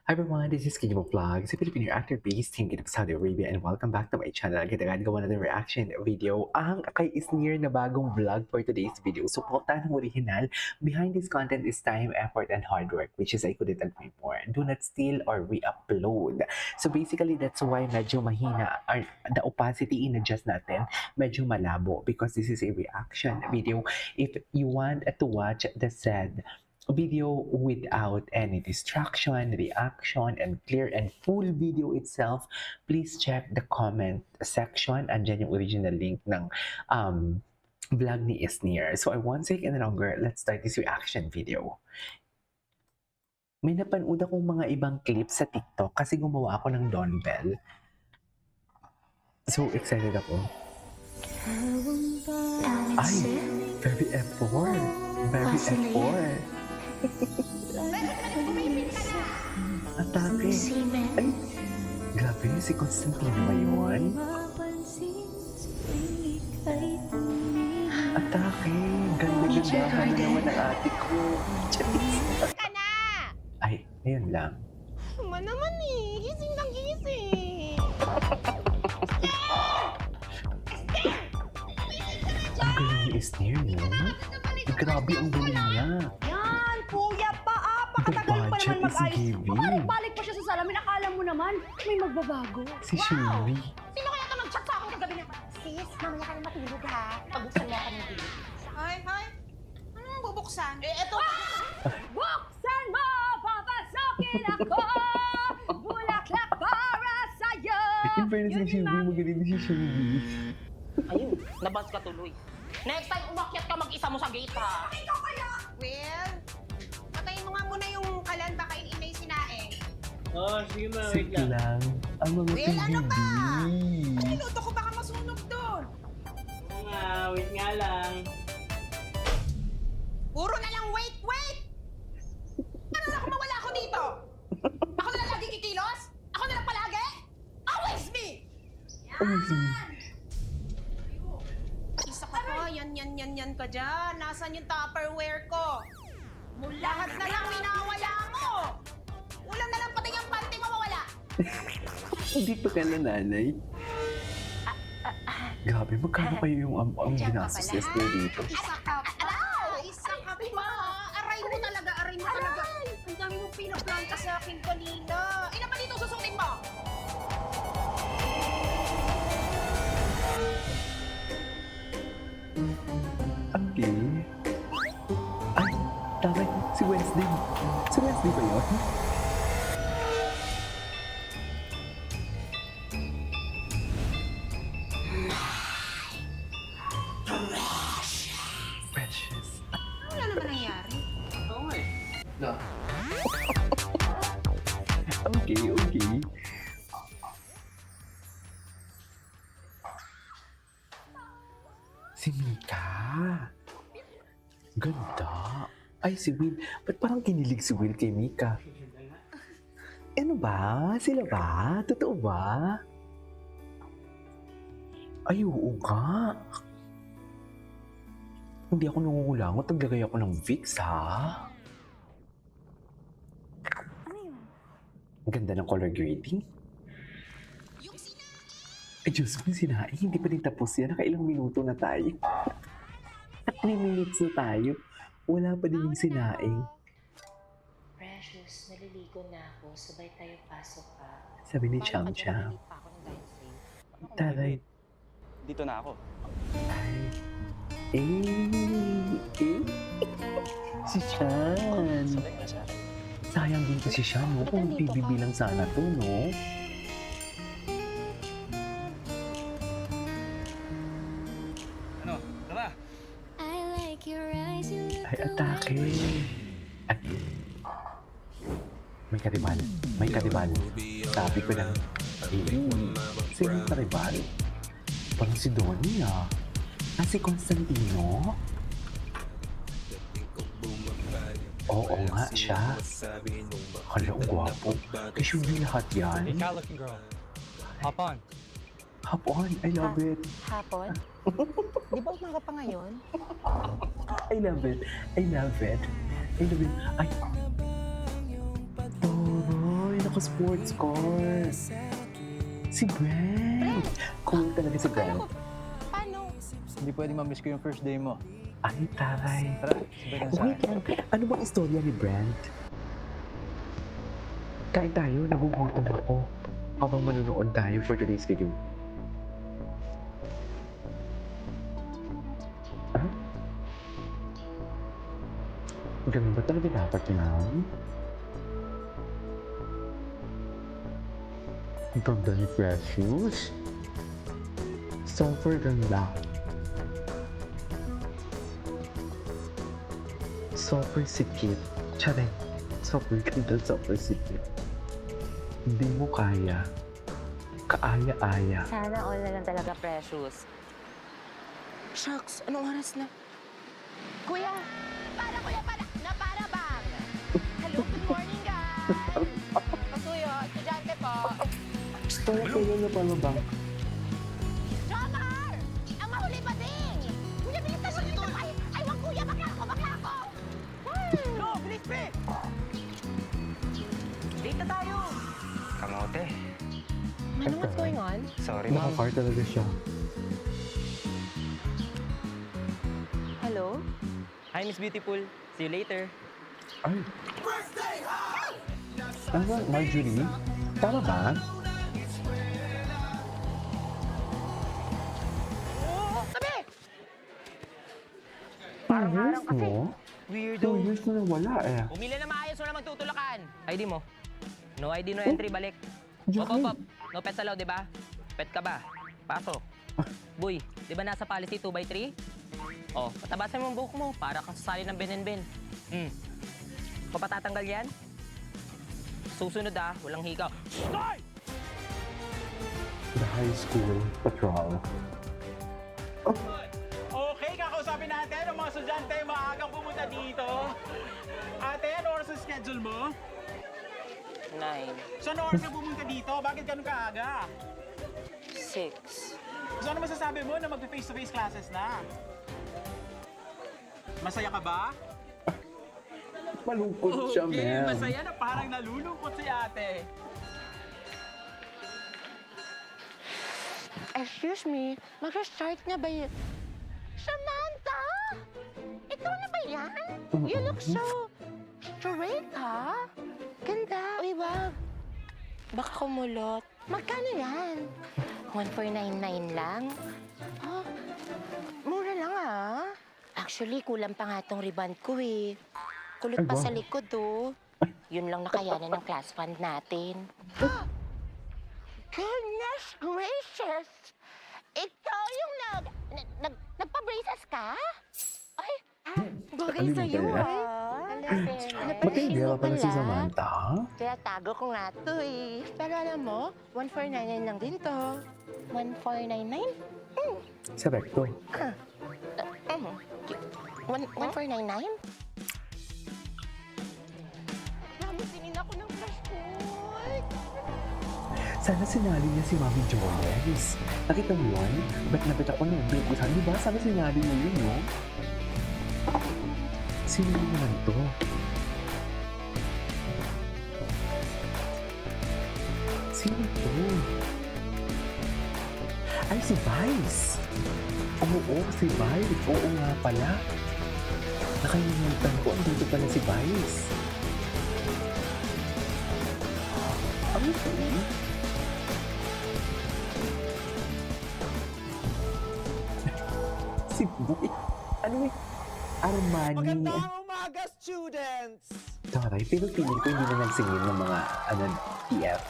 Hi everyone, this is Kinyo Vlogs, a Filipino actor based in Saudi Arabia, and welcome back to my channel. Agad-agad gawa na ng reaction video ang kay Isnir na bagong vlog for today's video. Suportahan ang original. Behind this content is time, effort, and hard work, which is I couldn't agree more. Do not steal or re-upload. So basically, that's why medyo mahina, or the opacity in-adjust natin, medyo malabo because this is a reaction video. If you want to watch the said video without any distraction, reaction, and clear and full video itself, please check the comment section. Andyan yung original link ng vlog ni Isnir. So I won't take any longer. Let's start this reaction video. May napanood akong mga ibang clips sa TikTok kasi gumawa ako ng Donbell. So excited ako. Ay, very F4. Very F4. Atake. Ay, grabe, si Constantino ba yun? Atake, ganda-gandahan na naman ang ate ko. Ka na! Ay, ayun lang. Tama naman eh. Gising ng gising. Ang galing ni Isnir, no? Grabe, ang galing niya. Yan, kuya pa ah. The Pakatagal pa budget naman is mag-ayos. giving. Pabalik-balik pa siya sa salamin. Akala mo naman, may magbabago. Si Shelby. Sino kaya ito nag-chat sa akin kagabi na? Sis, mamaya ka na matulog ha. Pabuksan mo ako ng TV. Ay, hi. Anong bubuksan? Eto. Buksan mo, papasokin ako. Bulaklak para sa'yo. In fairness kay Shelby, magaling din si Shelby. Ayun, nabas ka tuloy. Next time umakyat ka mag-isa mo sa gate ha. Ikaw kaya? Well, patayin mo nga muna yung kalan. Baka inimay sinaing. Oh, sige ma, wait Sige lang. lang. Ang mga Well, ano PBB. ba? Niluto ko baka masunog doon. Oo nga, wait nga lang. Puro na lang wait! Ano na kung mawala ako dito? Ako na lang lagi kikilos? Ako na lang palagi? Always me! Isa ka pa, yan ka dyan. Nasaan yung Tupperware ko? Lahat na lang minawala mo! Ulam na lang pati yung panty mo mawala! Dito ka na, nanay. Grabe, magkano kayo yung ang ginastos ni Esther dito? Isa ka pa! Isa ka pa! Aray mo talaga, aray mo talaga! Ang dami mong pinaplanta sa akin kanina! Ilan pa dito susutin mo? Okay. Ay, tama. Si Wednesday. Si Wednesday ba yun? Precious. Wala naman nangyari. Oo nga eh. No. Okay. Si Mika. Ganda. Ay, si Will. Ba't parang kinilig si Will kay Mika? Ano ba? Sila ba? Totoo ba? Ay, oo nga. Hindi ako nangungulangot. Naglagay ako ng Vicks, ha? Ano yun? Ang ganda ng color grading. Ay, Diyos ko, sinaing. Hindi pa din tapos yan. Nakailang minuto na tayo. At 3 minutes na tayo. Wala pa din yung sinaing. Precious, naliligo na ako. Sabay tayo pasok ha. Sabi ni Cham Cham. Pa ako ng dahil sa'yo. Taray. Dito na ako. Si Shan. Sabay ka sa akin. Sayang din kasi siya, no? Kung PBB lang sana to, no? Ano? Tara! Ay, atake. Ay. May karibal. May karibal. Sabi ko lang. Sino yung karibal? Parang si Donnie, ah. Ah, si Constantino? Oo nga siya. Hala, ang gwapo. Kasi yung lahat yan. Hey, Calican girl. Hop on. Hop on. I love it. Hapon? Di ba umaga pa ngayon? I love it. I love it. I love it. Ay. Toroy, naka-sports car. Si Brent! Cool talaga si Brent. Paano? Hindi pwedeng ma-miss ko yung first day mo. Ay, taray. Tara, sabay ka sa Wait lang, ano bang istorya ni Brent? Kain tayo, nagugutom ako. Habang manunood tayo for today's video. Ah? Ganun ba talaga dapat yan? Ang ganda ni Precious. Super ganda. Super sikip. Charing. Super ganda, super sikip. Hindi mo kaya. Kaaya-aya. Sana all na lang talaga, Precious. Shucks, anong oras na? Kuya! Kuya, para! Na para bang! Hello, good morning, guys! Pasuyo, estudyante po. Para kayo na pala ba? Jomar! Ang mahuli pa din! Kuya, bilis na dito! Ay, wag kuya! Bakla ako! No, bilis, pre! Date na tayo! Kamote. Ano, what's going on? Sorry, ma'am. Naka-car talaga siya. Hello? Hi, Miss Beautiful. See you later. Ay. Ano ba, Marjorie? Tama ba? Sabi! Parang years mo? Weirdo. 2 years na nawala eh. Bumili na maayos mo na magtutulakan. ID mo. No ID, no entry, balik. Joke. Op. No pets allowed, di ba? Pet ka ba? Pasok. Boy, di ba nasa policy 2x3? Oh, patabasan mo ang buhok mo para kang sasali ng Ben-and-Ben. Kung patatanggal yan? Susunod walang hikaw. The high school patrol. Okay, kakausapin natin ang mga estudyante maagang pumunta dito. Ate, ano oras ang schedule mo? 9, So, ano oras ka pumunta dito? Bakit ganun kaaga? 6. So, ano masasabi mo na mag-face-to-face classes na? Masaya ka ba? Malungkot siya, Okay, ma'am. masaya na parang nalulungkot si ate. Excuse me, mag-start na ba yun? Samantha! Ikaw na ba yan? You look so straight, ha? Ganda. Uy, wag. Baka kumulot. Magkano yan? 1499 lang? Oh, mura lang, Actually, kulang pa nga tong ribbon ko, eh. Kulot pa Ay, wow. sa likod, oh. Yun lang nakayanan ng class fund natin. Goodness gracious! Ikaw yung nagpa-braces ka? Ay, bagay Ano sa'yo, ba yan? Matindi ka pala si Samantha. Kaya tago ko nga to, eh. Pero alam mo, 1499 lang din to. 1499? Sa recto. 1499? Namusingin ako ng flash call. Sana sinali niya si Mami Jones. Nakita mo yun? Ba't napit ako ng bikusan? Di ba? Sana sinali niya yun, no? Sino naman to? Sino to? Ay, si Vice! Oo, si Vice. Oo nga pala. Nakalimutan ko. Andito pala si Vice. Okay. Si Boy. Ano eh? Armani. Magandang umaga, students! Taray, pero feeling ko hindi na nagsingin ng mga TF.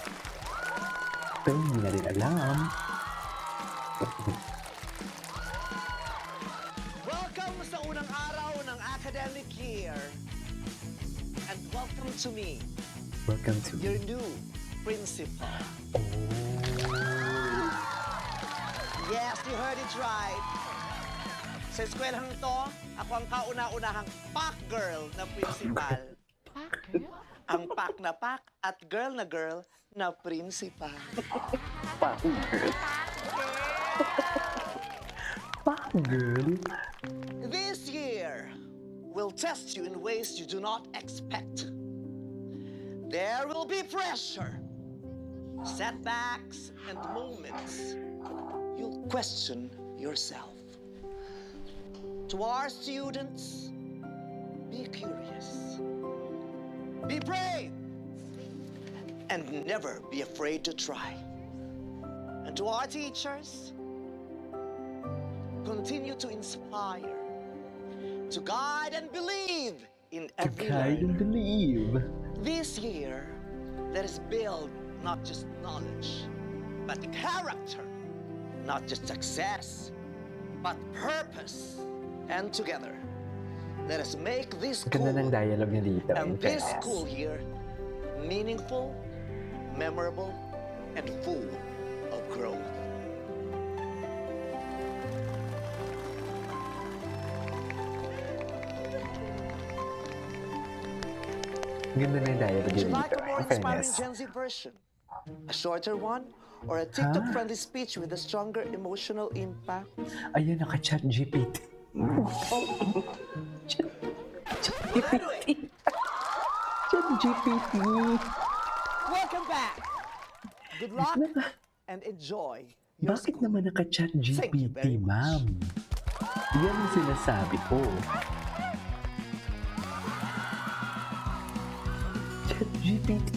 Pero hindi na rin alam. Welcome sa unang araw ng academic year. And welcome to me, Welcome to your new principal. Oh. Yes, you heard it right. Sa eskwelahan ito, ako ang kauna-unahang pack girl na principal. Ang pack na pack at girl na principal. Pack girl. Pack girl. This year will test you in ways you do not expect. there will be pressure, setbacks, and moments you'll question yourself. To our students, be curious, be brave, and never be afraid to try. And to our teachers, continue to inspire, to guide and believe in To every guide and learner. believe. This year, let us build not just knowledge, but character. Not just success, but purpose. And together, let us make this Ganda ng school dialogue niya dito. in and this fairness. school year meaningful, memorable, and full of growth. Ganda ng dialogue Would niya you like dito. a more In inspiring fairness. Gen Z version? A shorter one? Or a TikTok-friendly speech with a stronger emotional impact? Ayan, naka-chat GPT. Chat GPT. Welcome back! Good luck and enjoy your Bakit school. naman naka-chat Thank you GPT, very much. ma'am? Yan ang sinasabi ko. Chat GPT.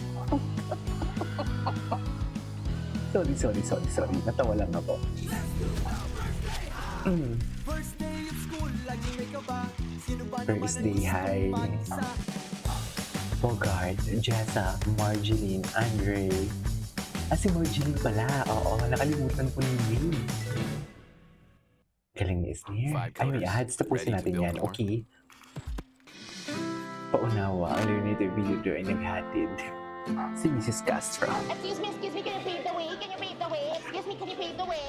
Sorry. Natawa lang ako. First day, hi. Bogart, Jessa, Marjeline, Andre. Si Marjeline pala. Oo, nakalimutan ko yung name. Galing ni Isnir. Ay, may ads. Tapusin natin yan, okay? Paunawa, ang layo nito yung video ay naghatid. Si Mrs. Castro. Excuse me, can you pave the way? Can you pave the way? Excuse me, can you pave the way?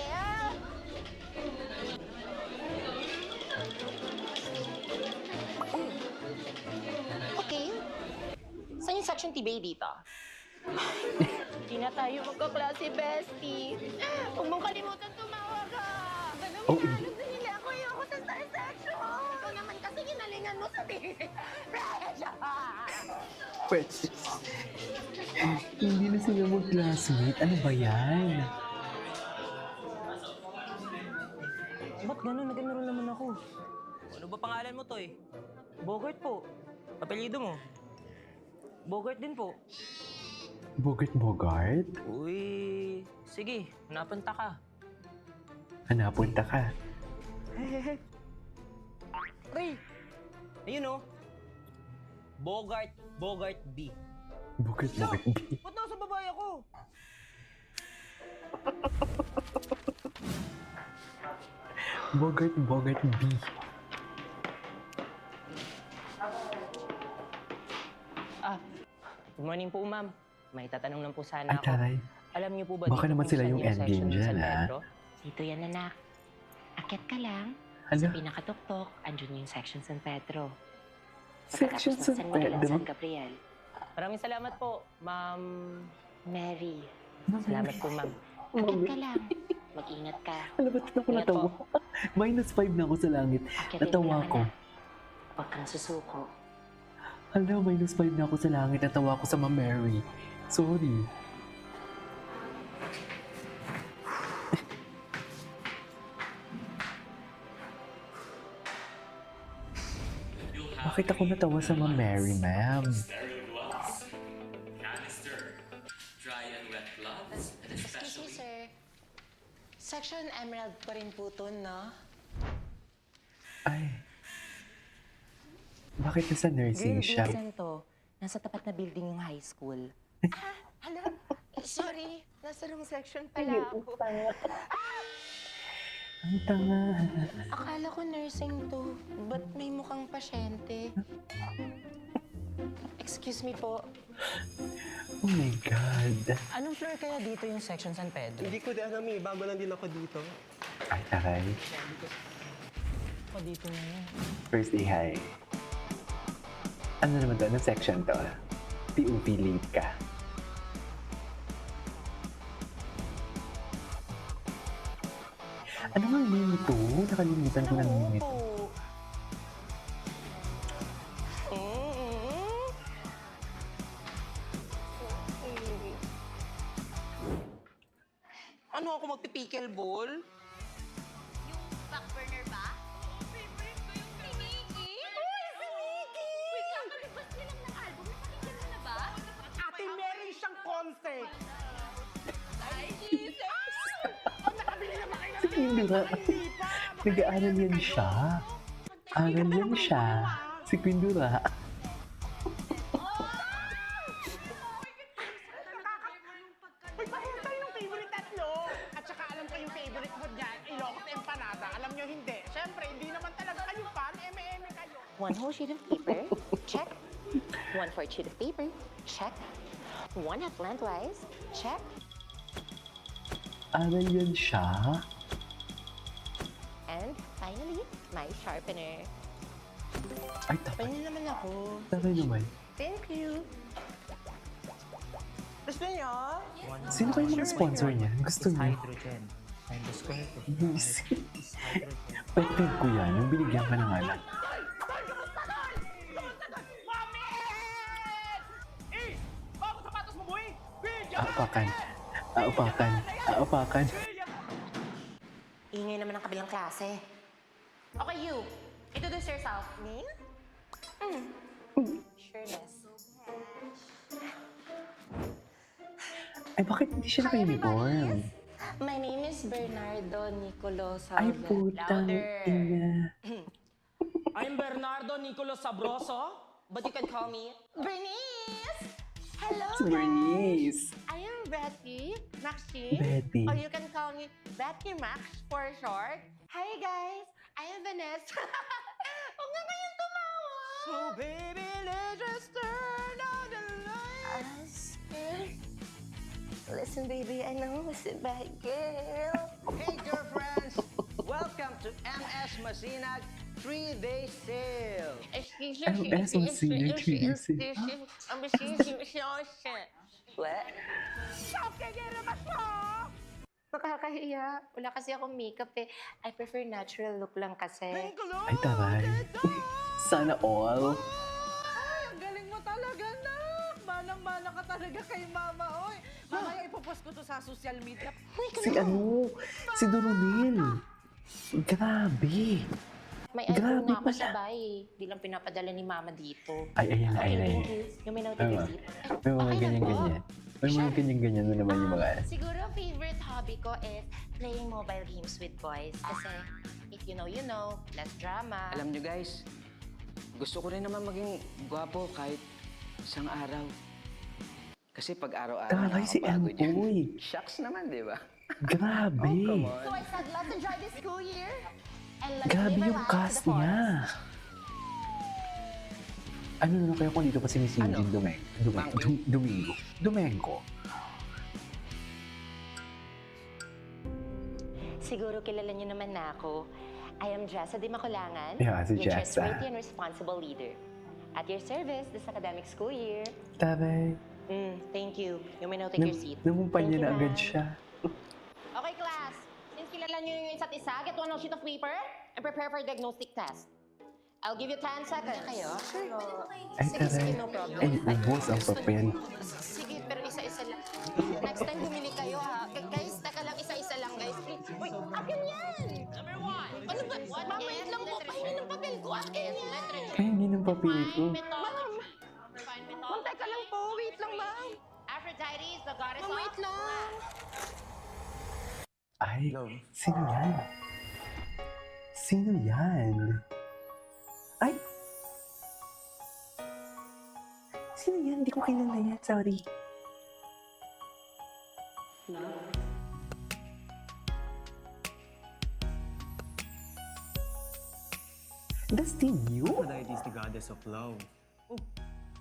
Okay. Saan yung section T-Bay dito? Hindi na tayo magkaklase, bestie. Huwag mong kalimutan tumawag ka. Oh, Gusto nila ako yung sa star section. Ito naman kasi ginalingan mo sa Pwede. Hindi na sila mag-classmate. Ano ba yan? Ba't gano'n? Nag-enroll naman ako. Ano ba pangalan mo, Toy? Bogart po. Apelyido mo? Bogart din po. Bogart? Uy, sige, napunta ka. Napunta ka. Ray! Ayun oh. Bogart B. Bogart B. Ba't nasa babae ako? Bogart B. Good morning po, ma'am. May tatanong lang po sana Ay, ako. taray. Alam niyo po ba Baka dito naman kung sila saan yung endgame section ng dyan, San ha? Pedro? Dito yan, anak. Akit ka lang. Ano? Sa pinakatuktok, andun yung section San Pedro. Section Pagkatapos San ng San Miguel at Pedro? San Gabriel. Maraming salamat po, ma'am. Mary. Salamat po, ma'am. Akit ka lang. Mag-ingat ka. Alam ba't ako Ingat natawa? -5 na ako sa langit. Akitin Natawa mo lang, ko. anak. Huwag kang susuko. Hala, -5 na ako sa langit. Natawa ko sa Ma'am Mary. Sorry. Bakit ako natawa sa Ma'am Mary, ma'am? Excuse me, sir. Section Emerald pa rin po to, no? Ay. Bakit nasa nursing siya? to. Nasa tapat na building yung high school. Hala, sorry. Nasa wrong section pala ako. Ang tanga. Akala ko nursing to. Ba't may mukhang pasyente? Excuse me po. Oh my God. Anong floor kaya dito yung section San Pedro? Hindi ko din alam eh. Bago lang din ako dito. Ay, taray. O dito na yun. First day, hi. Ano naman to? Anong section to? POV lead ka. Ano nga name ito? Nakalimutan ko ng name ito. Ano ako magpipikil ball? Yung back burner ba? Favorite ko yung si Nikki. Uy, si Nikki! Wait, kakalabas niya lang ng album. Napakinggan mo na ba? Ate, meron siyang concert. Ay, Jesus! Nakabili na ba kayo ng Si Quindura. Hindi pa. Nag-aaral yan siya. Aral yan siya. Si Quindura. Uy, pahinga tayo ng favorite tatlo. At saka alam ko yung favorite food niyan, Ilocos Empanada. Alam nyo hindi. Siyempre, hindi naman talaga kayo fan. Eme-eme kayo. One whole sheet of paper, check. 1/4 sheet of paper, check. 1 half lengthwise, check. Aral yan siya. And finally, my sharpener. Ay, tapay. Pahinga naman ako. Tapay naman. Thank you. Gusto niyo? Sino kayo mga sponsor niya? Gusto niya? Hydrogen. And the square root Buisit. is hydrogen. Pwede ko yan. Yung binigyan ka ng anak. Eh! Bago sapatos mo, boy! Video! Aapakan. Aapakan. Aapakan. Ingay naman ang kabilang klase. Okay, you. Introduce yourself. Name? Sureness. Ay, bakit hindi siya naka-uniform? My name is Bernardo Nicolo Ay, Salve. putang ina. I'm Bernardo Nicolo Sabroso, but you can call me Bernice! Hello, Si Bernice. I am Betty Maxine. Betty. Or you can call me Betty Max for short. Hi guys, I am Vanessa. Huwag nga kayong tumawa. So baby, let's just turn on the lights. Listen, baby, I know it's a bad girl. Hey, girlfriends! Welcome to MS Masinag 3-day sale. MS Masinag 3-day sale. What? Nakakahiya. Wala kasi akong makeup eh. I prefer natural look lang kasi. Ay, taray. Sana all. Ang galing mo talaga, nak! Manang-mana ka talaga kay mama, oy! Mamaya ipopost ko to sa social media. Si ano? Si Doronil. Grabe. May Grabe album na ako pala. sa bahay. Di lang pinapadala ni mama dito. Ay, ayan, Okay, ayan, ayan. thank you. Yung may note May receipt. may mga Okay lang po. ganyan-ganyan. May mga ganyan-ganyan na naman yung mga... Siguro favorite hobby ko is playing mobile games with boys. Kasi if you know, less drama. Alam nyo guys, gusto ko rin naman maging gwapo kahit isang araw. Kasi pag araw-araw Taray si nakakapagod yan. Empoy. Shucks naman, di ba? Grabe. So I said, let's enjoy this school year. And let's Grabe live our yung lives to cast the niya. fullest. Ano na kaya kung dito pa si Miss Ano? Eugene Domingo? Siguro kilala niyo naman na ako. I am Jessa Di Maculangan, Yeah, si your Jessa. trustworthy and responsible leader. At your service this academic school year. Taray. Thank you. You may now take your seat. Namumpanya Thank you, na agad ma'am. siya. Okay, class. Since kilala niyo yung isa't isa, get one sheet of paper and prepare for diagnostic test. I'll give you 10 seconds. Kayo? Sure. Ay, taray. no problem. Ay, ubos ang papel. Sige, pero isa-isa lang. Next time bumili kayo, ha? Guys, teka lang, isa-isa lang, guys. Uy, akin yan! Number 1. Ano ba? Ma'am, wait lang po. Pahingi ng papel ko. Akin yan. Ay, hindi ng papel ko. Ma'am, teka lang po. Wait lang, ma'am. Aphrodite is the goddess of... Wait lang. Ay, sino yan? Sino yan? Ay! Sino yan? Hindi ko kilala yan. Sorry. Dusty you? Aphrodite is the goddess of love.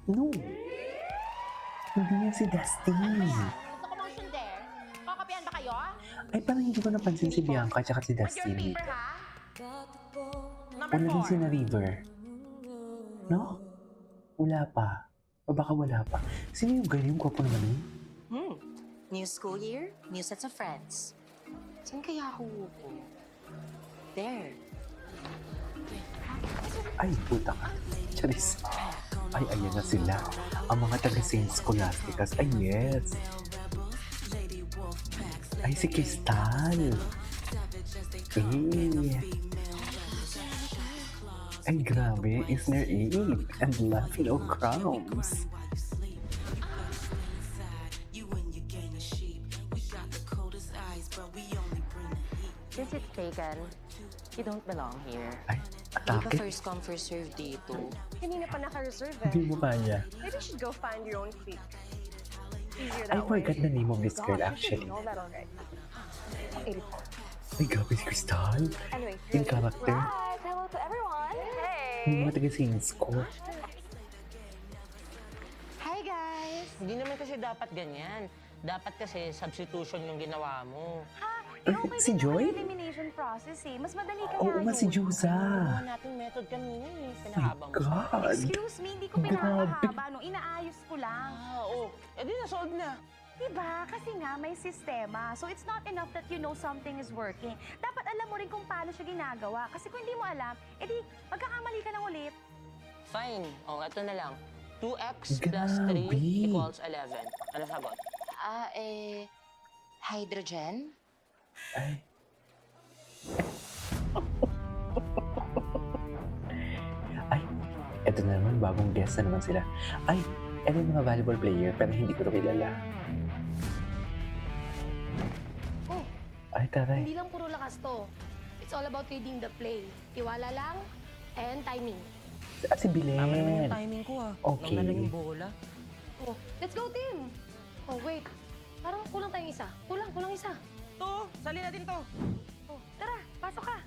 No. Hindi yan si Dusty. Gusto ko motion there. Kakapihan ba kayo? Ay, parang hindi ko napansin si Bianca at si Where's Dusty. your paper, ha? Wala din si na River. No? Wala pa. O baka wala pa. Sino yung ganyan? Gwapo naman yun. New school year, new sets of friends. Saan kaya ako uupo? There. Ay, puta ka. Charis. Ay, ayan na sila. Ang mga taga Saint Scholasticas. Ay, yes. Ay, si Crystal. Eh. Ay, grabe. Is there 8? And laughing of crumbs. Since it's taken, you don't belong here. Ay, Di ba atake. first come, first serve dito? Hindi na pa naka-reserve Hindi mo kaya. Maybe you should go find your own seat. Easier I that way. forgot the name of this girl God, you should actually. know that already. Ay, grabe si Crystal. Anyway, In character. Right, hello to everyone. Yung Hey. mga taga-scenes ko. Hi, guys! Hindi naman kasi dapat ganyan. Dapat kasi substitution yung ginawa mo. Okay Si din Joy? naman yung elimination process eh. Mas madali kaya Oo nga, si Juza. Ginawa natin method kanina eh. My Pinahaba mo. God. Excuse me, hindi ko Grabe. pinapahaba. No, inaayos ko lang. Eh di na-solve na. Diba? Kasi nga may sistema. So it's not enough that you know something is working. Dapat alam mo rin kung paano siya ginagawa. Kasi kung hindi mo alam, edi magkakamali ka lang ulit. Fine. Ito na lang. 2x plus 3 Grabe. equals 11. Ano sagot? Hydrogen? Ay. Ay, eto na naman, bagong guest na naman sila. Ay, eto yung mga valuable player, pero hindi ko ito kilala. Oh, Ay, taray. hindi lang puro lakas to. It's all about reading the play. Tiwala lang and timing. Ah, si Tama naman Bilen. yung timing ko ah. Okay. Nang na lang yung bola. Oh, let's go team! Oh, wait. Parang kulang tayong isa. Kulang isa. To, sali natin to. Oh, tara, pasok ka.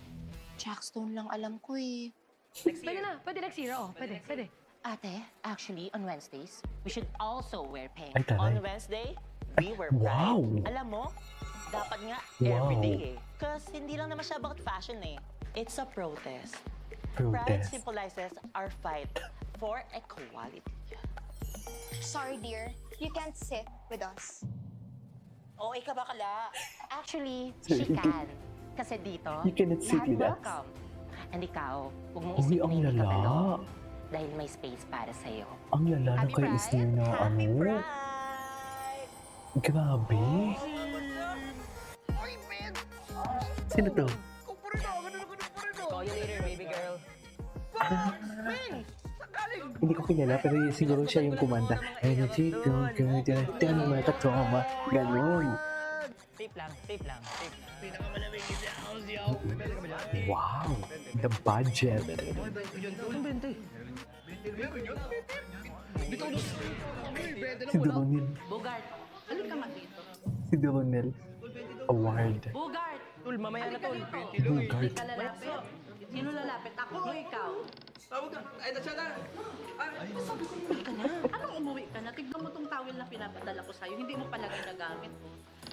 Jackstone lang alam ko eh. Pwede na, pwede next year. Oh, pwede. Ate, actually, on Wednesdays, we should also wear pink. Ay, taray. On Wednesday, we were Wow! pride. Alam mo, dapat nga Wow. everyday eh. Kasi hindi lang naman siya about fashion eh. It's a protest. Pride Protest. symbolizes our fight for equality. Sorry, dear. You can't sit with us. Oh, ikaw ba kala? Actually, Sorry. she can. Kasi dito, You cannot sit lahat with us. welcome. And ikaw, huwag mong Uy, isipin ang na hindi ka lala. belong. Dahil may space para sa'yo. Ang lala ng Happy kay Pride? Isnir na ano. Grabe. Sino to? Call you later, baby girl. Hindi ko kilala, pero siguro siya yung kumanta. Energy, don't go, tell my katoma. Ganon. Safe lang, safe lang, safe lang. Wow, the budget. Si Doronel. Bogart, halika nga dito. Si Doronel. Award. Bogart! Tol, mamaya na tol. Bugart. Ka lalapit. Sino lalapit? Ako o ikaw? Anong umuwi ka na? Tignan mo tong towel na pinapadala ko sa'yo. Hindi mo pala ginagamit.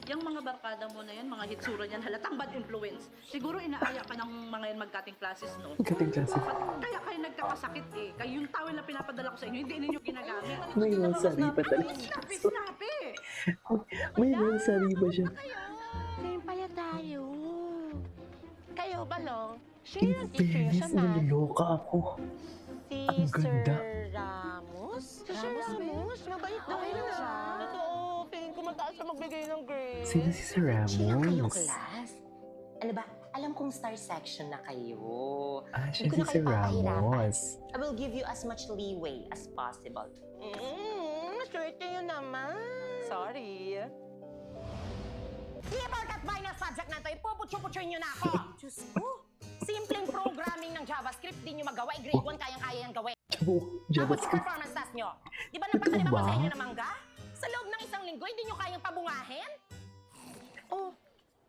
Yung mga barkada mo na yan, mga hitsura niyan, halatang bad influence. Siguro inaaya ka ng mga yan mag-cutting classes, no? Kating klase. Kaya kayo nagkakasakit eh. Kayo yung towel na pinapadala ko sa inyo, hindi ninyo ginagamit. May rosary pa talaga. Snappy! May rosary pa siya. Ngayon pala tayo. Kayo ba, no? Siya In yung teacher niyo sa fairness, math. naloloka ako. Si Ang ganda. Sir Ramos? Si Sir Ramos? Mabait na kayo siya. Totoo, feeling ko mataas siya magbigay ng grade. Sino si Sir Sino kayo, Ramos? class? Ano ba, alam kong star section na kayo. Ah, siya Hindi ko si na Sir kayo papahirapan. Ramos. I will give you as much leeway as possible. Straight kayo naman. Sorry. Hindi porkat by na subject na ito, ipuputyo-putyoin nyo na ako. Diyos ko. Simpleng programming ng JavaScript, di nyo magawa. Grade 1, kayang-kaya yung gawin. Oh, Tapos yung JavaScript. performance test nyo. Di ba Totoo napakaliba ko ba? sa inyo ng mangga? Sa loob ng isang linggo, hindi nyo kayang pabungahin? Oh,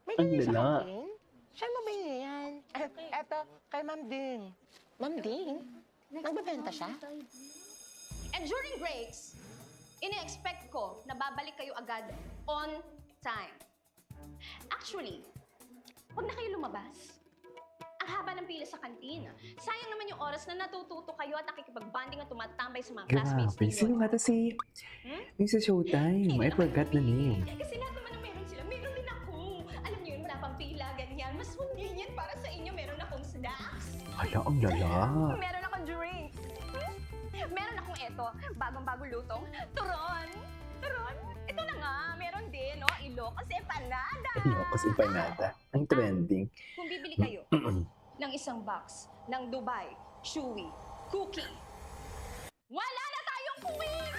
may Ang ganyan sa lala. akin? Saan mo ba yan? Eto, kay Ma'am Ding. Ma'am Ding, nagbebenta siya? And during breaks, ine-expect ko na babalik kayo agad on time. Actually, huwag na kayo lumabas. Ang haba ng pila sa kantina. Sayang naman yung oras na natututo kayo at nakikipag-bonding at tumatambay sa mga classmates Grabe. Sino nga to si... Yung sa Showtime. I forgot the name. Kasi lahat naman ang meron sila, meron din ako. Alam niyo yun, wala pang pila, ganyan. Mas convenient para sa inyo, meron akong snacks. Hala, ang lala. Meron akong drinks. Meron akong eto, bagong-bago lutong, turon. Turon? Ito na nga, meron din, no? Ilocos Empanada! Ilocos Empanada. Ang trending. Kung bibili kayo ng isang box ng Dubai Chewy Cookie, wala na tayong queen!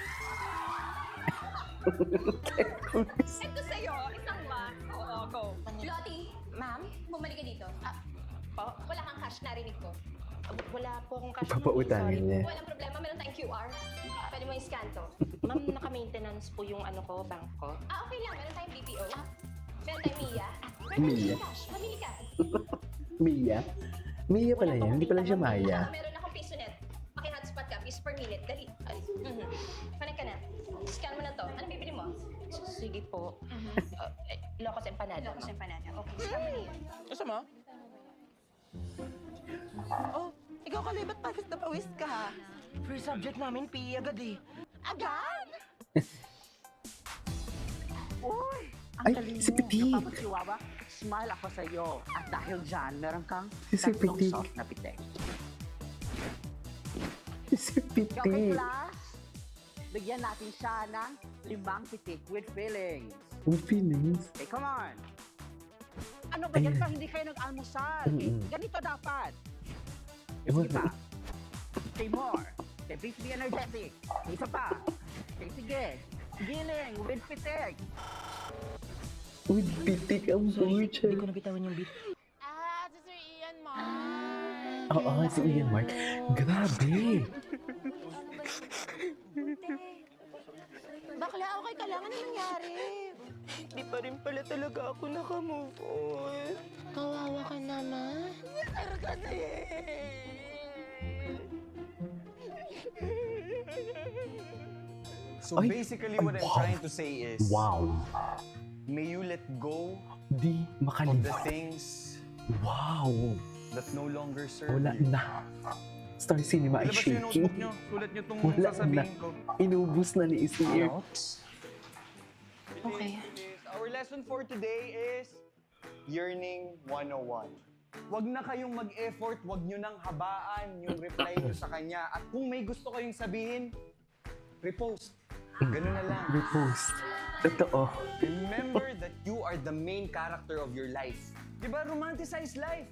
Ito sa'yo, isang box. Oo, go. Lottie, ma'am, bumalik ka dito. Wala kang cash, narinig ko. Wala po akong cash. Papautangin niya. Walang problema, meron tayong QR. Pwede mo i-scan to. Ma'am, naka-maintenance po yung ano ko, bank ko. Okay lang, meron tayong BPO. Meron tayong Mia. Mia? Cash, mamili ka. Mia? Mia pala yan, hindi pala siya Maya. Meron akong piso net. Paki-hotspot ka, piso per minute. Dali. Connect ka na. Scan mo na to. Anong bibili mo? Sige po. Ilocos Empanada. Ilocos Empanada. Okay, scan mo na yun. Gusto mo? Oh, ikaw kalibat pawis na pawis ka. Free subject namin, PE agad eh. Agad? Uy! Ay, si Petit! Chihuahua, smile ako sa'yo. At dahil dyan, meron kang Si Petit. soft na pitek. Si Okay, Petit. class? Bigyan natin siya ng 5 pitik with feelings. Ang feelings. Okay, come on. Ano ba yan Ayan. pag hindi kayo nag-almusal? Ganito dapat. Ewan Sige pa. Say more. Say please be energetic. Isa pa. Say sige. Giling with pitik. With pitik ang bucha. Hindi ko nabitawan yung beat. Si Sir Ian, ma. Oo, si Ian Mark. Grabe! Bakla, okay ka lang. Ano nangyari? Di pa rin pala talaga ako naka-move on. Kawawa ka naman. Pero kasi... So Ay, basically ay, what I'm wow. trying to say is, Wow! may you let go Di of the makalibak. things Wow! that no longer serve Wala you. na. Star Cinema ay Ilabas nyo yung shaking. notebook nyo. Sulat nyo itong Wala sasabihin na. ko. Inubos na ni Isir. Okay. Our lesson for today is Yearning 101. Huwag na kayong mag-effort, huwag nyo nang habaan yung reply nyo sa kanya. At kung may gusto kayong sabihin, repost. Ganun na lang. Repost. Totoo. Remember that you are the main character of your life. Diba, romanticize life.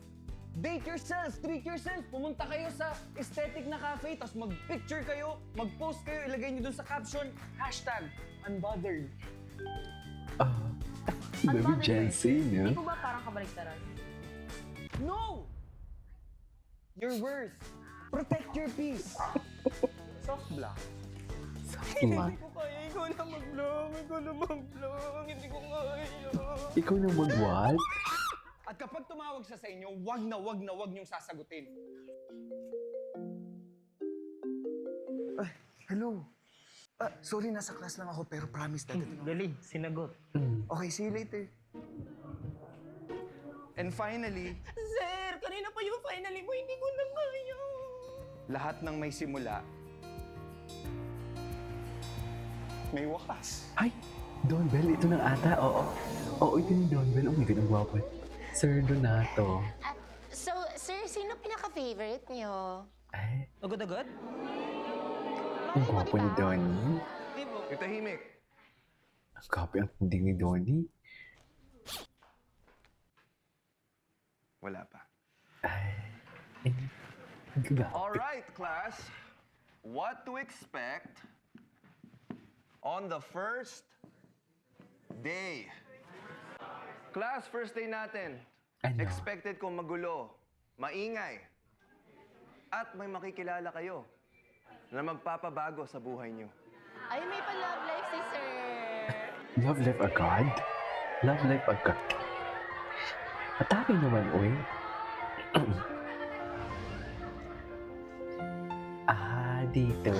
Date yourself, treat yourself. Pumunta kayo sa aesthetic na cafe, tapos mag-picture kayo, mag-post kayo, ilagay nyo dun sa caption, #unbothered. Baby Gen Z, no? Hindi ko ba parang kabaligtaran? No! Your worth. Protect your peace. Soft block. Ima. Hindi ko kaya, ikaw na mag-vlog. Ikaw na mag-vlog. Hindi ko kaya. Ikaw na mag-what? At kapag tumawag siya sa inyo, wag niyong sasagutin. Hello. Sorry, nasa class lang ako, pero promise dadating ako. Dali, sinagot. Okay, see you later. And finally, Sir, kanina pa yung finally mo. Hindi ko na kaya. lahat ng may simula, may wakas. Ay! Don Bell, ito na ata. Oo. Oo, ito ni Don Bell. Oh my God, ang gwapo. Sir Donato. So, sir, sino pinaka-favorite nyo? Ay, Agad-agad? ang gwapo ni Donnie. Yung tahimik. Ang gwapo ang tinding ni Donnie. Wala pa. Ay, ang gwapo. Alright, class. What to expect on the first day? Class, first day natin. Ano? Expected kong magulo, maingay, at may makikilala kayo na magpapabago sa buhay niyo. Ay, may pa-love life si sir. Love life agad? Love life agad. Atake naman, uy. Dito.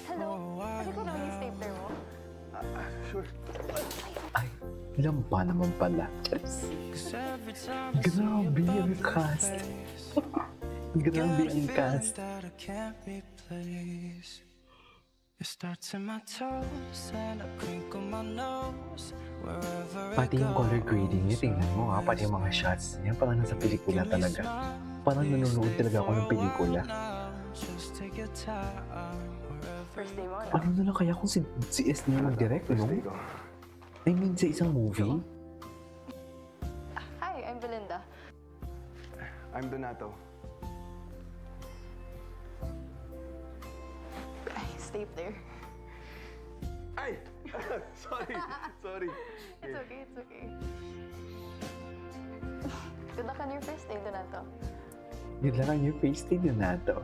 Hello? Pwede ko naman yung stapler mo? Sure. Ay, lampa naman pala. Charis. Grabe ang cast. Grabe ang cast. Pati yung color grading niya, tingnan mo ha, pati yung mga shots niya, parang nasa pelikula talaga. Parang nanonood talaga ako ng pelikula. First day mo, Ano na lang kaya kung si S niya mag-direct, no? I mean, sa isang movie? Hi, I'm Belinda. I'm Donato. Stay there. Ay! Sorry. It's okay. Good luck on your first day, Donato. Good luck on your face day, Donato.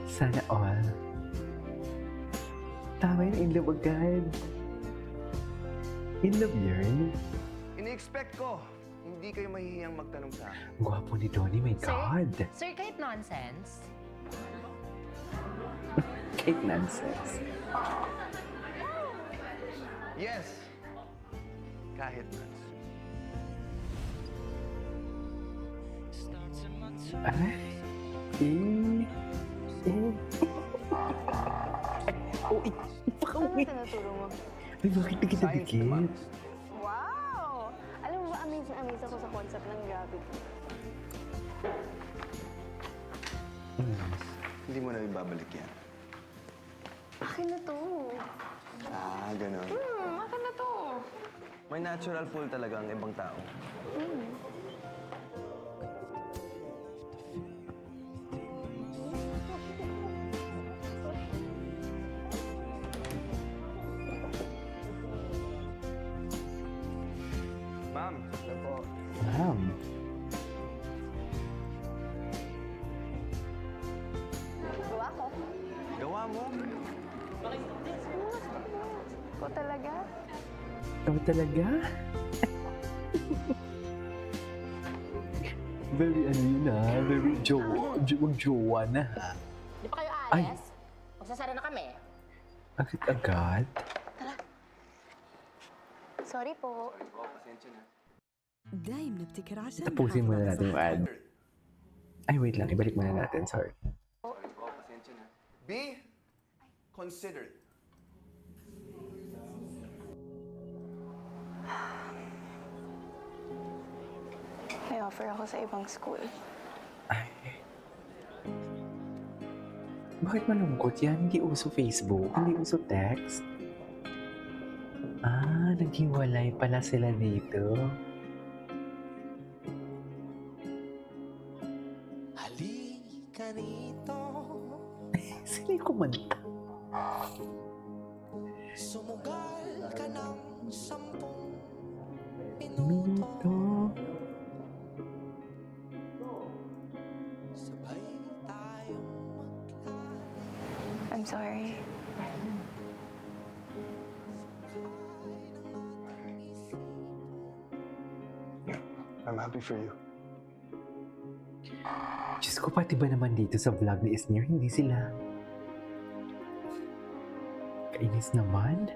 Sana all. Tama yun, in love agad. In love yun. Ini-expect ko, hindi kayo mahihiyang magtanong sa akin. Gwapo ni Donnie, my God. Sir, kahit nonsense. Kahit nonsense. Yes! Kahit nonsense. Ay. Oh, pakauwi. Tinuturo mo? Ay, bakit na kita Science dikit? naman. Wow! Alam mo ba, amazed na amazed ako sa concept ng gravity. Hindi mo na ibabalik yan. Akin na to. Ah, ganun. Akin na to. May natural pull talaga ang ibang tao. Ma'am, ito po. Ma'am. Gawa ko. Gawa mo? Ko talaga. Ikaw talaga? Very ano yun ah. Very jowa na ha. Di pa kayo Ay. alis? Magsasara na kami. Agad-agad? Sorry po. Tapusin muna natin yung ad. Ay, wait lang. Ibalik muna natin. Sorry. Be considered. May offer ako sa ibang school. Ay. Bakit malungkot yan? Hindi uso Facebook. Hindi uso text. Ah, naghiwalay pala sila dito. Halika rito, Sino yung kumanta? sumugal ka ng 10 Minuto. sabay tayong I'm sorry. I'm happy for you. Diyos ko, pati ba naman dito sa vlog ni Isnir, hindi sila. Kainis naman.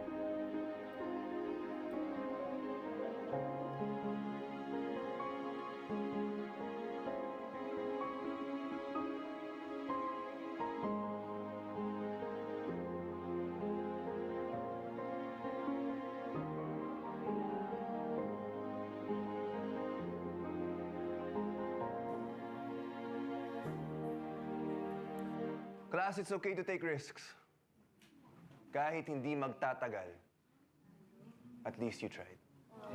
Class, it's okay to take risks. Kahit hindi magtatagal, at least you tried.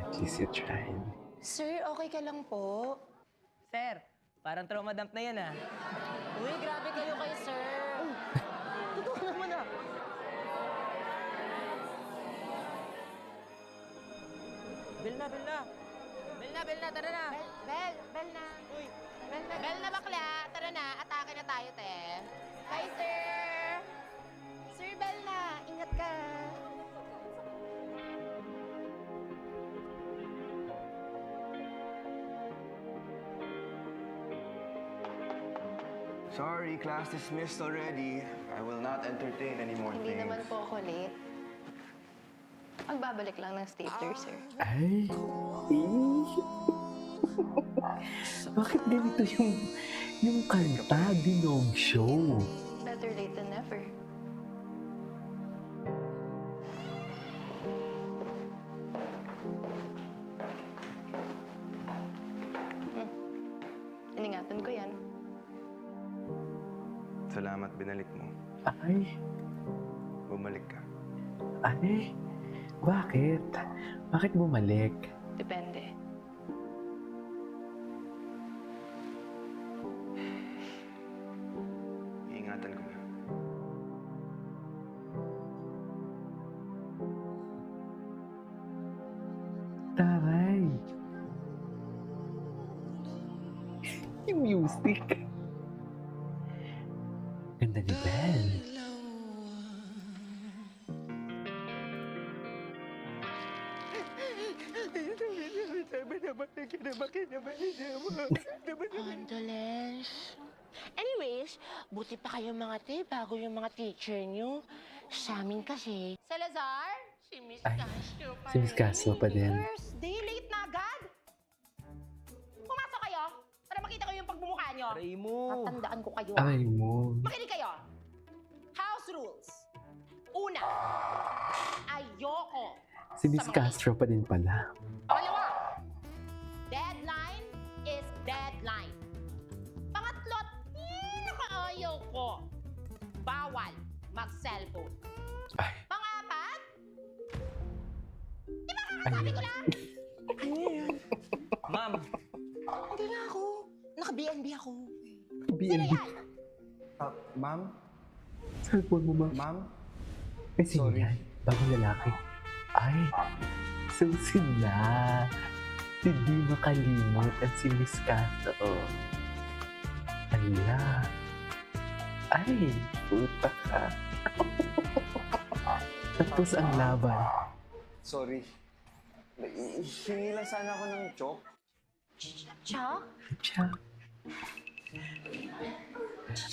At least you tried. Sir, okay ka lang po? Sir, parang trauma dump na yan ah. Uy, grabe kayo kay sir. Totoo naman ah. Bel na, tara na. Bel na. Uy, Bel na bakla. Tara na, atake na tayo, te. Hi, sir. Sir Bel na, ingat ka. Sorry, class dismissed already. I will not entertain any more Hindi things. naman po ako late. Magbabalik lang ng stapler, sir. Ay! Bakit ganito yung kanta, Dinog Show? Better late than never. Iningatan ko yan. Salamat, binalik mo. Ay! Bumalik ka. Ay! Bakit? Bakit bumalik? Depende. Iingatan ko na. Taray! Yung music. Ganda ni Belle. Condolence. Anyways, buti pa kayo mga te, bago yung mga teacher nyo. Sa amin kasi. Salazar? Si Miss Ay, Castro pa si Miss Castro pa din. Thursday, late na agad? Pumasok kayo para makita ko yung pagbumukha nyo. Aray mo. Tatandaan ko kayo. Ay mo. Makinig kayo. House rules. Una, ayoko. Si Miss Castro pa din pala. Pangalawa, deadline is deadline. Pangatlo, pinakaayaw ko, bawal mag-cellphone. Ay. Pangapat, di ba kakasabi ko lang? Ma'am, Hindi na ako. Naka-BNB ako. BNB. Ma'am? Cellphone mo ba? Ma'am? Eh, sino Sorry. yan? Bagong lalaki. Ay, so sila. Hindi makalimot at si Miss Castro. Ala. Ay, puta ka. Tapos ang laban. Sorry. Hingi lang sana ako ng chok. Chuck? Siya.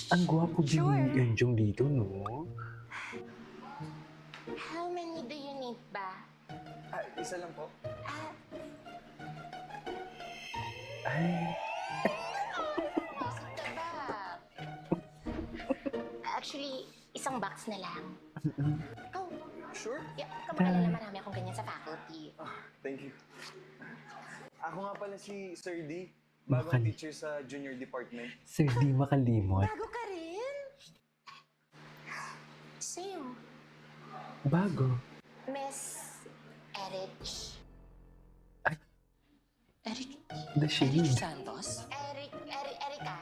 Ang gwapo din ni Enjong dito, no? How many do you need ba? Isa lang po. Ay, Actually, isang box na lang. Ikaw, Sure? yeah, kamalala marami akong ganyan sa faculty. Thank you. Ako nga pala si Sir D. Bagong Makal- teacher sa junior department. sir, di makalimot. Bago ka rin? Same. Bago. Miss Erich. Ay. Eric? The shade. Santos? Erika.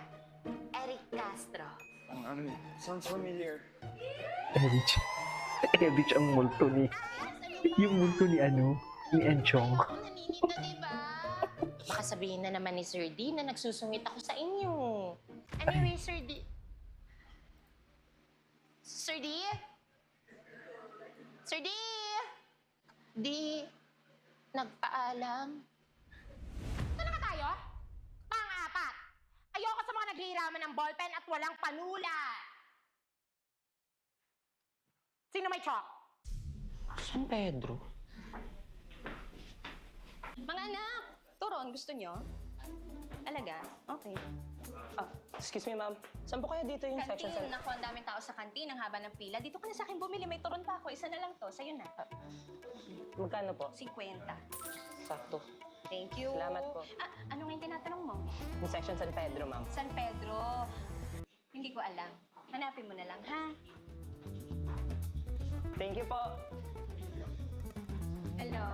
Eric Castro. Sounds familiar. Erich. Erich ang multo ni... Yung multo ni ano? Ni Enchong. Ako naninita, diba? Baka sabihin na naman ni Sir D na nagsusungit ako sa inyo. Anyway, Sir D... Sir D? Sir D? Di... Nagpaalam. Saan na ka tayo? Pang-apat, ayoko sa mga naghihiraman ng ballpen at walang panulat. Sino may chalk? San Pedro? Mga anak, turon, gusto nyo? Talaga? Okay. Ah, excuse me, ma'am. Saan po kayo dito yung section Kantin, 7? naku, ang daming tao sa kantin, ang haba ng pila. Dito ka na sa akin bumili, may turon pa ako. Isa na lang to, sa'yo na. Magkano po? 50. Sakto. Thank you. Salamat po. Ah, ano nga yung tinatanong mo? Yung section San Pedro, ma'am. San Pedro. Hindi ko alam. Hanapin mo na lang, ha? Thank you po. Hello.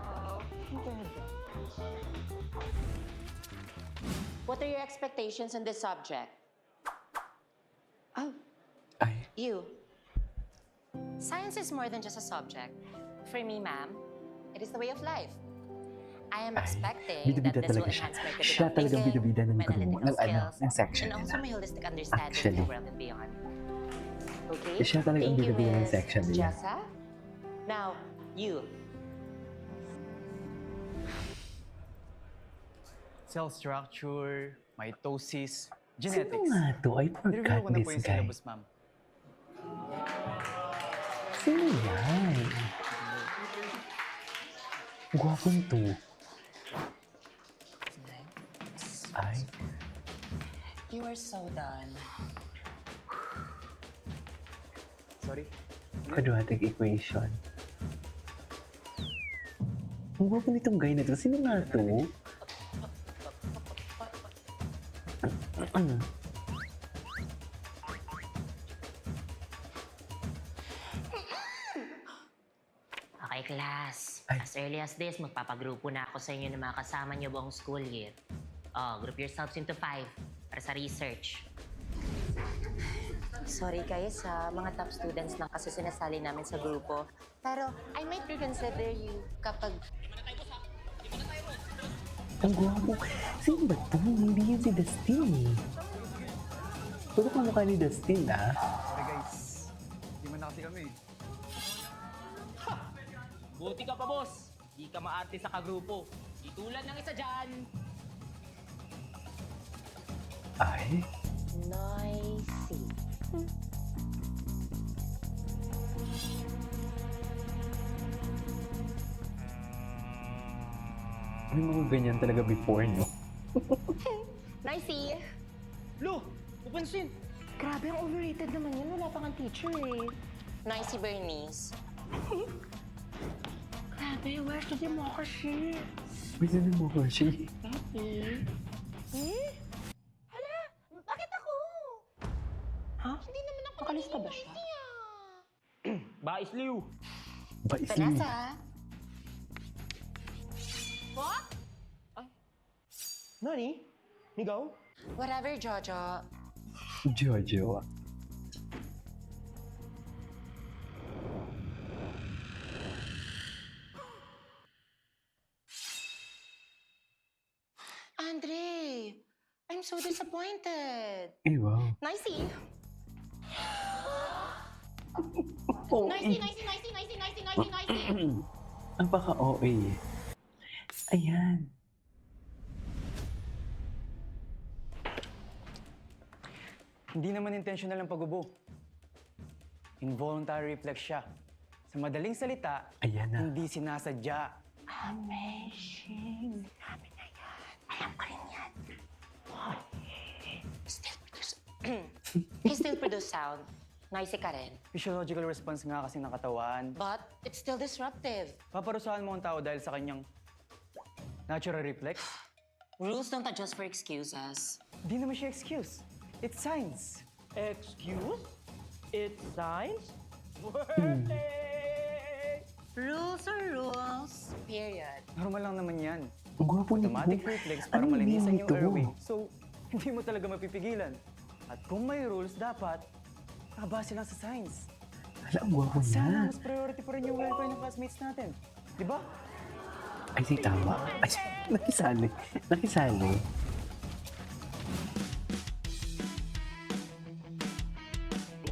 What are your expectations on this subject? Oh, Ay. you. Science is more than just a subject. For me, ma'am, it is the way of life. I am Ay, expecting bida-bida that this will talaga siya. enhance my Siya critical talagang thinking, bida-bida ng my group, analytical ng ano, skills, ng section and also nila. my holistic understanding of Actually. the world and beyond. Okay? Siya talagang Thank you, bida-bida ng Miss section nila. Jessa. Now, you. Cell structure, mitosis, Sino genetics. nga to? I Nireview forgot ko na po this yung guy. syllabus, ma'am. Sino yan? Gwapong to. Ay, You are so done. Sorry. quadratic equation. Ang gwapo nitong guy na to. Sino nga to? Okay, class. As early as this, magpapagrupo na ako sa inyo ng mga kasama niyo buong school year. Oh, group yourselves into 5 para sa research. Sorry guys ha, mga top students lang kasi sinasali namin sa grupo. Pero I might reconsider you kapag... Ang gwapo. Sino ba ito? Hindi yun si Dustin eh. Puro ka mukha ni Dustin ah. Sorry guys, di man na kasi kami. Buti ka pa, boss. Di ka maarte sa kagrupo. Di tulad ng isa dyan. Ay, Noisy. may mga ganyan talaga before, no? Noisy. Lo, upansin. Grabe, ang overrated naman yun. Wala pa kang teacher eh. Noisy Bernice. Grabe, where's the democracy? May sinin mo ko siya. Hala, bakit ako? Ha? Hindi naman ako nakalista ba siya? Bais Liu. Bais Vanessa. niya. What? Nani? Ikaw? Whatever, Jojo. Jojo. Andre, I'm so disappointed. Eh, wow. Noisy. Oh, Noisy, noisy, noisy, noisy, noisy, noisy, noisy. Napaka-OA. Ayan. Hindi naman intentional ang pagubo. Involuntary reflex siya. Sa madaling salita, Ayan na. hindi sinasadya. Amazing. Alam ko rin yan. He still produce sound. Noisy ka rin. Physiological response nga kasi ng katawan. But it's still disruptive. Paparusahan mo ang tao dahil sa kanyang natural reflex? Rules don't adjust for excuses. Di naman siya excuse. It's science. Excuse? It's science? Rules are rules. Period. Normal lang naman yan. Ang gwapo nito. Automatic reflex para Anong malinisan name yung nito? airway. So, hindi mo talaga mapipigilan. At kung may rules, dapat kabase lang sa science. Hala, ang gwapo niya. Sana mas priority pa rin yung welfare ng classmates natin. Di ba? Ay, di tama. Ay, nakisali. Nakisali.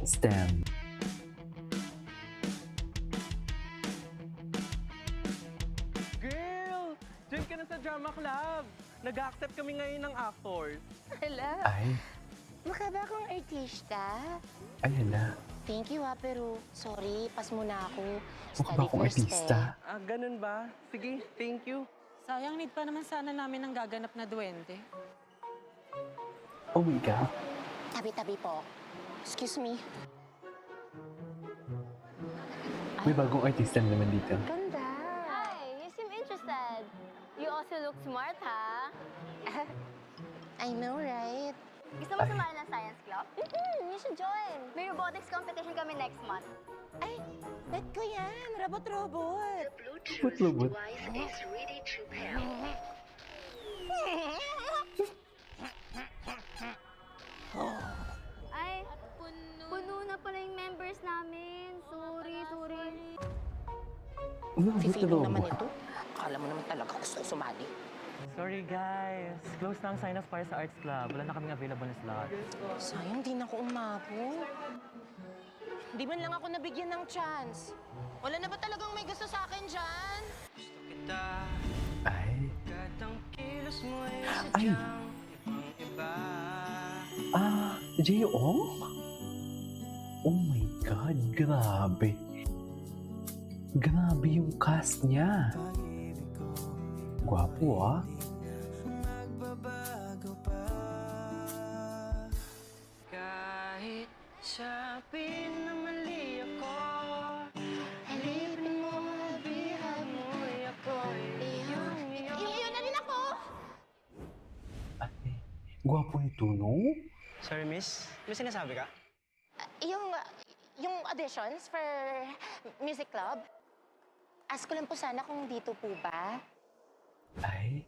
STEM. Girl! Diyan ka na sa drama club! Nag-accept kami ngayon ng actors. Hala, Ay, mukha ba akong artista? ay hala. Thank you pero sorry, pas muna ako. Mukha ba akong artista? Ah, ganun ba? Sige, thank you. Sayang, need pa naman sana namin ng gaganap na duwende. Oh my God. Tabi-tabi po. Excuse me. May bagong artista na naman dito. Ganda. Hi, you seem interested. You also look smart, ha? I know, right? Gusto mo sumali ng science club? You should join. May robotics competition kami next month. Ay, bet ko yan. Robot-robot. Robot. Ay, puno na pala yung members namin. Sorry. Fifeeling naman ito. Akala mo naman talaga gusto ko sumali. Sorry guys, close na ang sign-up para sa Arts Club. Wala na kaming available na slot. Sayang, di na ako umabot. Di man lang ako nabigyan ng chance. Wala na ba talagang may gusto sa akin dyan? Ay. Ay. Ah, J.O.? Oh my God, grabe. Grabe yung cast niya. Gwapo ah. Kahit sabihin na mali ako, halipin mo, habihan mo, ako Iyon na rin ako! Ate, gwapo nito, no? Sorry, miss. May sinasabi ka? Yung auditions for music club? Ask ko lang po sana kung dito po ba? Ay,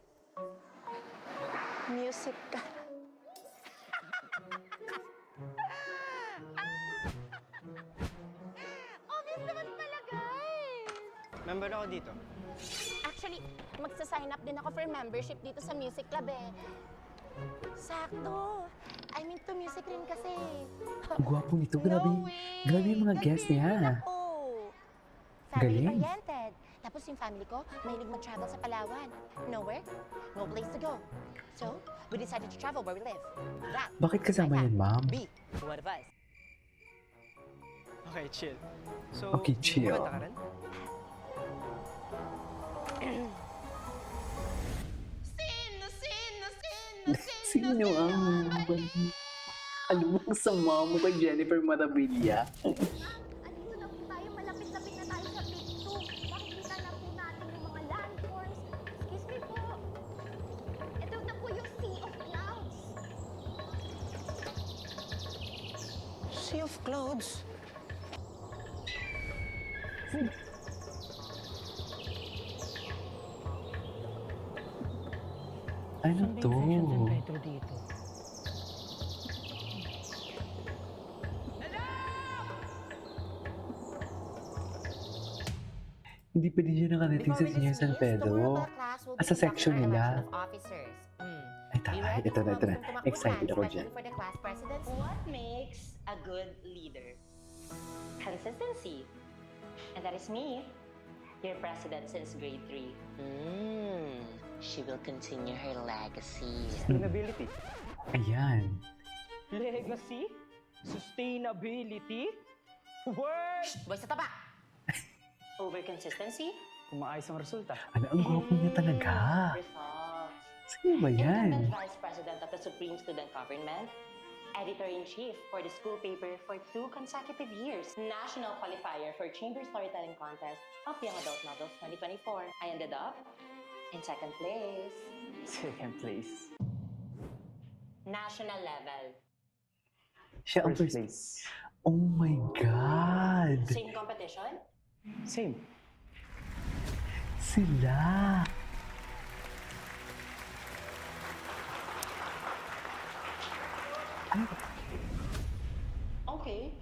Music ka. Obvious naman pala, guys! Member ako dito. Actually, magsa-sign up din ako for membership dito sa music club eh. Sakto. I'm into music rin kasi. ang gwapo nito. Grabe. No way! Grabe yung mga guests niya. Ako. Galing. Family-oriented. Tapos yung family ko, mahilig mag-travel sa Palawan. Nowhere, no place to go. So, we decided to travel where we live. That. Bakit kasama yan, ma'am? B. What advice? Okay, chill. So, Okay, chill. kumanta ka rin? Sino ang alam mo ang sama mo kay Jennifer Maravilla? Andito na po tayo, malapit-lapit na tayo sa Big 2. Makikita na po natin yung mga landforms. Excuse me po. Ito na po yung Sea of Clouds. Sea of Clouds? Ano to? dito. Hindi pa din siya nakarating sa Senior San Pedro. Sa section nila. Ay, taray. Ito na. Excited ako dyan. What makes a good leader? Consistency. And that is me, your president since grade 3. She will continue her legacy. Sustainability. Ayan. Legacy? Sustainability? Word! Boy sa taba! Over consistency? Kung maayos ang resulta. Ano, ang gwapo niya talaga. Results. Sino ba yan? Incumbent Vice President of the Supreme Student Government, Editor-in-Chief for the school paper for 2 consecutive years, National Qualifier for Chamber Storytelling Contest of Young Adult Novels 2024. I ended up in 2nd place. Second place. National level. Siya ang First first. place. Oh my God! Same competition? Same. Sila! Okay.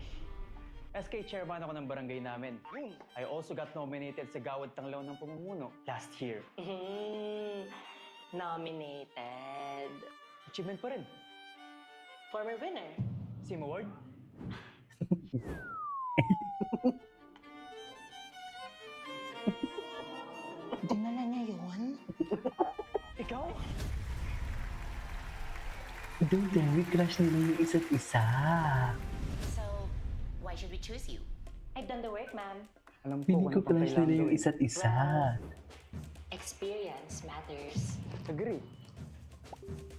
SK chairman ako ng barangay namin. I also got nominated sa Gawad Tanglaw ng Pamumuno last year. Nominated. Achievement pa rin. Former winner. Same award. Dinala niya yun? Ikaw? Don't worry, crush nila yung isa't isa. So, why should we choose you? I've done the work, ma'am. Alam ko Hindi kung ko ano pang crush nila kailangan yung gawin. isa't isa. Experience matters. Agree.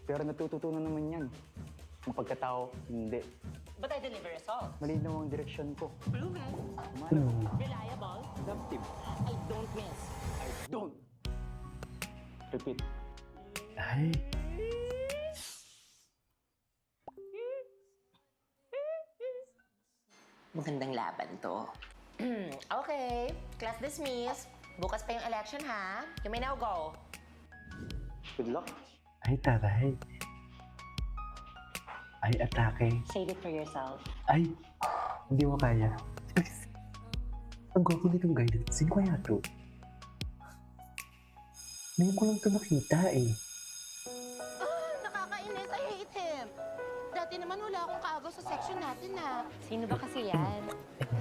Pero natututunan naman yan. Ang pagkatao, hindi. But I deliver results. Malinaw ang direksyon ko. Proven. Hmm. Reliable. Adaptive. I don't miss. Don't! Repeat. Ay, Magandang laban to. Okay, class dismissed. Bukas pa yung election, ha? You may now go. Good luck. ay taray. Ay, atake. Save it for yourself. Ay, hindi mo kaya. Ang gwapo nitong guidance. Sino kaya to? Ngayon ko lang ito nakita eh. Nakakainis. I hate him. Dati naman wala akong kaagaw sa section natin, ha? Sino ba kasi yan?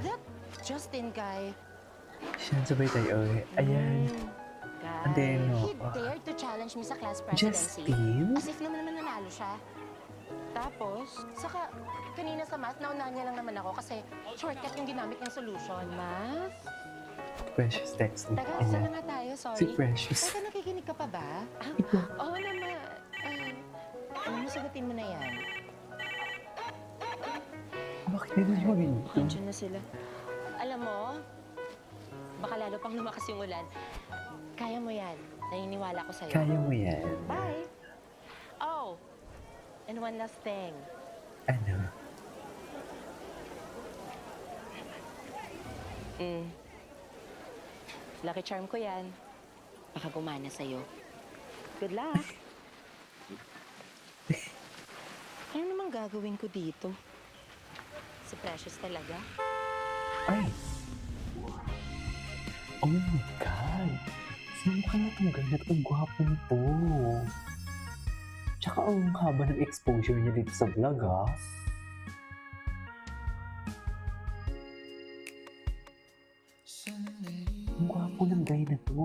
That Justin guy. Siya, sabay tayo eh. Ayan. And then, He dared to challenge me sa class presidency. Justin? As if naman nanalo siya. Tapos, saka, kanina sa math, naunahan niya lang naman ako kasi shortcut yung ginamit niyang solution. Math? Precious text. Taga, saan na nga tayo? Sorry. Si Precious. Teka, nakikinig ka pa ba? Oo naman. Ano mo, sagutin mo na yan. Bakit hindi mo ganito? Nandiyan na sila. Alam mo, baka lalo pang lumakas yung ulan. Kaya mo yan. Naniniwala ko sa'yo. Kaya mo yan. Bye! Oh, and one last thing. Ano? Lucky charm ko yan. Baka gumana sa'yo. Good luck! Ano namang gagawin ko dito? Si Precious talaga. Ay! Oh my God! Sino kaya itong guy na itong gwapo nito? Tsaka ang haba ng exposure niya dito sa vlog, ha? Ang gwapo ng guy na to.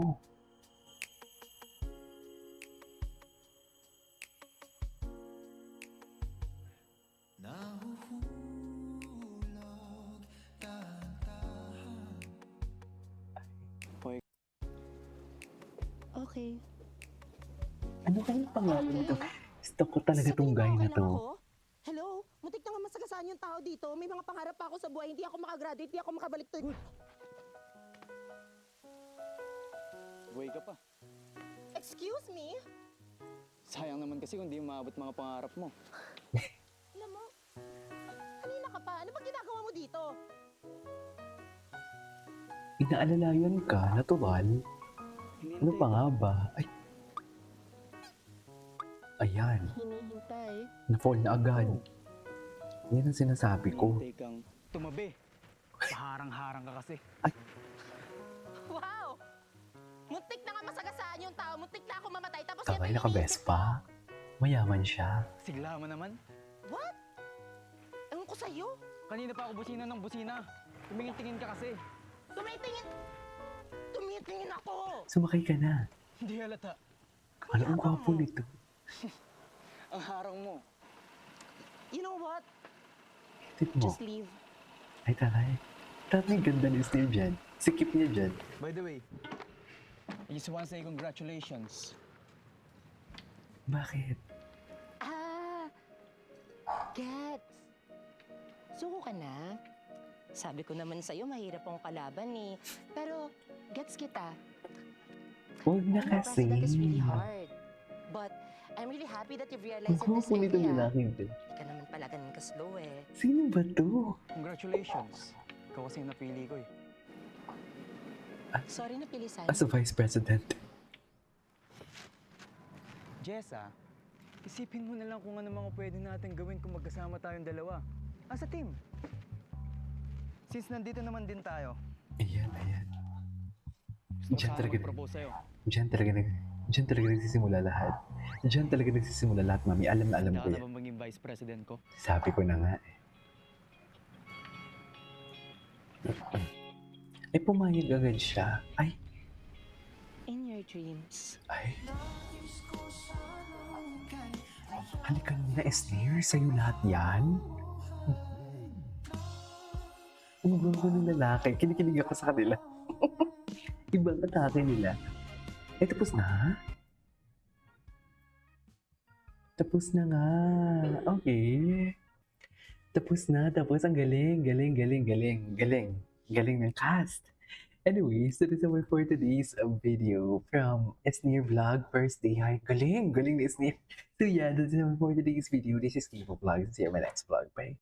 Okay. Ano kayang pangalan nito? Gusto ko talaga itong guy na to. Hello? Muntik na nga masagasaan yung tao dito. May mga pangarap pa ako sa buhay. Hindi ako makagraduate. Hindi ako makabalik to. Buhay ka pa. Excuse me? Sayang naman kasi kung di maabot mga pangarap mo. Alam mo, kanina ka pa. Ano bang ginagawa mo dito? Inaalalayan ka, natural. Ano pa nga ba? Ay! Ayan, Hinihintay. na-fall na agad. Yan ang sinasabi ko. Hinihintay kang tumabi. Paharang-harang ka kasi. Wow! Muntik na nga masagasaan yung tao. Muntik na ako mamatay. Tapos Kamay naka-Vespa. Mayaman siya. Sigla mo naman. What? Ewan ko sa'yo. Kanina pa ako busina ng busina. Tumingin-tingin ka kasi. Tumitingin. Tumitingin ako. Sumakay ka na. Hindi halata. Ano ang gwapo nito? Ang harang mo. You know what? Tip mo. Just leave. Ay, taray. Taray, ganda ni Steve dyan. Sikip niya dyan. By the way, I just want to say congratulations. Bakit? Gets. Suko ka na? Sabi ko naman sa'yo, mahirap ang kalaban eh. Pero, gets kita. Huwag na I know kasi. president is really hard. But, I'm really happy that you've realized Ang it this gwapo nito early, lalaki din. Hindi ka naman pala ganun ka-slow eh. Sino ba to? Congratulations. Ikaw kasi yung napili ko eh. Sorry na pilisan. As a vice president. Jessa, isipin mo na lang kung ano mga pwede natin gawin kung magkasama tayong dalawa. As a team. Since nandito naman din tayo, Ayan, ayan. gusto ko Diyan sana talaga, mag-propose sa'yo. diyan talaga nagsisimula lahat. Diyan talaga nagsisimula lahat, mami. Alam na alam Handa ko ka na yan. ba maging vice president ko? Sabi ko na nga eh. Ay, pumayag agad siya. Ay, In your dreams. ay. Halika na, Esner. Sa'yo lahat yan. Ang gwapo ng lalaki. Kinikilig ako sa kanila. Ibang atake nila. Eh, tapos na? Tapos na nga. Okay. Tapos na. Tapos ang galing. Galing ng cast. Anyways, that is our for today's video from Esnir Vlog First Day. Hi, galing ni Esnir. So yeah, that is our for today's video. This is Kivo Vlog. See you in my next vlog. Bye.